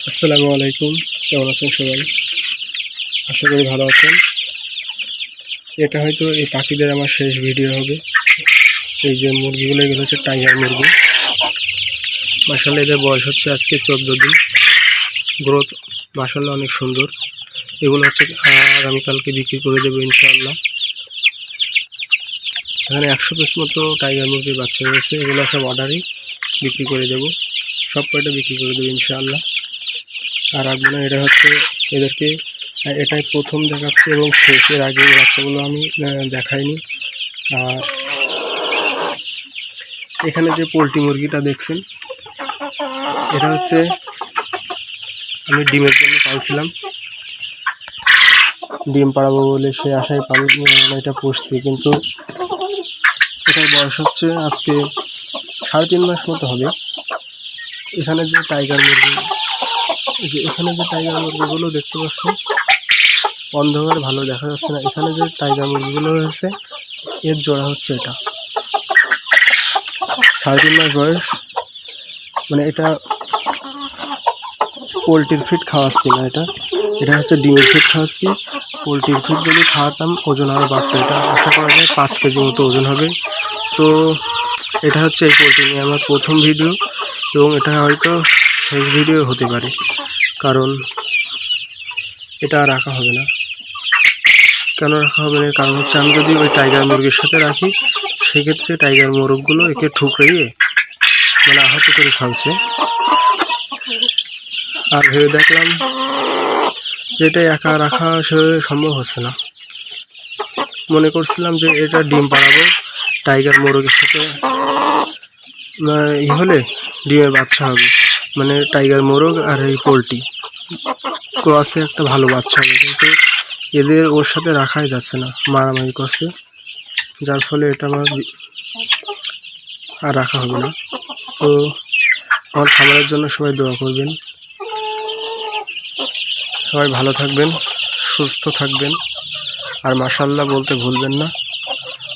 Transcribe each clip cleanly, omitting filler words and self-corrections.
আসসালামু আলাইকুম, কেমন আছেন সবাই? আশা করি ভালো আছেন। এটা হয়তো এই পাখিদের আমার শেষ ভিডিও হবে। এই যে মুরগিগুলো, এগুলো হচ্ছে টাইগার মুরগি। মাশাআল্লাহ এদের বয়স হচ্ছে আজকে 14 দিন। গ্রোথ মাশাআল্লাহ অনেক সুন্দর। এগুলো হচ্ছে আগামীকালকে বিক্রি করে দেবো ইনশাআল্লাহ। এখানে 100 পিস মতো টাইগার মুরগির বাচ্চা রয়েছে। এগুলো সব অর্ডারই বিক্রি করে দেবো, সব কয়টা বিক্রি করে দেবো ইনশাআল্লাহ। আর রাখবো না। এটা হচ্ছে এদেরকে, এটাই প্রথম দেখাচ্ছে এবং শেষের আগে বাচ্চাগুলো আমি দেখাইনি। আর এখানে যে পোলট্রি মুরগিটা দেখছেন, এটা হচ্ছে আমি ডিমের জন্য পালছিলাম। ডিম পাড়াবো বলে সে আশায় এটা পুষছি, কিন্তু এটার বয়স হচ্ছে আজকে 3.5 মাস মতো হবে। এখানে যে টাইগার মুরগিগুলো দেখতে পাচ্ছেন, অন্ধকার ভালো দেখা যাচ্ছে না। এখানে যে টাইগার মুরগিগুলো রয়েছে, এর জোড়া হচ্ছে এটা। 3.5 মাস বয়স। মানে এটা পোলট্রির ফিড খাওয়াচ্ছি না, এটা হচ্ছে ডিমের ফিড খাওয়াচ্ছি। পোলট্রির ফিড যদি খাওয়াতাম ওজন আরও বাড়তো। এটা আশা করা যায় 5 কেজি মতো ওজন হবে। তো এটা হচ্ছে এই পোলট্রি নিয়ে আমার প্রথম ভিডিও, এবং এটা হয়তো শেষ ভিডিও হতে পারে, কারণ এটা রাখা হবে না। কেন রাখা হবে না? কারণ হচ্ছে আমি যদি ওই টাইগার মুরগির সাথে রাখি, সেক্ষেত্রে টাইগার মোরগগুলো একে ঠুকরিয়ে মানে আহত করে ফেলছে। আর ভেবে দেখলাম যে এটা একা রাখা সেভাবে সম্ভব হচ্ছে না। মনে করছিলাম যে এটা ডিম পাড়াবো, টাইগার মোরগের সাথে হলে ডিমের বাচ্চা হবে, মানে টাইগার মোরগ আর এই পোলট্রি ক্রসে একটা ভালো বাচ্চা হবে। কিন্তু এদের ওর সাথে রাখাই যাচ্ছে না, মারামারি করছে, যার ফলে এটা আমার আর রাখা হবে না। তো আমার খাবারের জন্য সবাই দোয়া করবেন। সবাই ভালো থাকবেন, সুস্থ থাকবেন, আর মাশাআল্লাহ বলতে ভুলবেন না।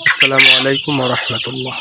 আসসালামু আলাইকুম ওয়া রাহমাতুল্লাহ।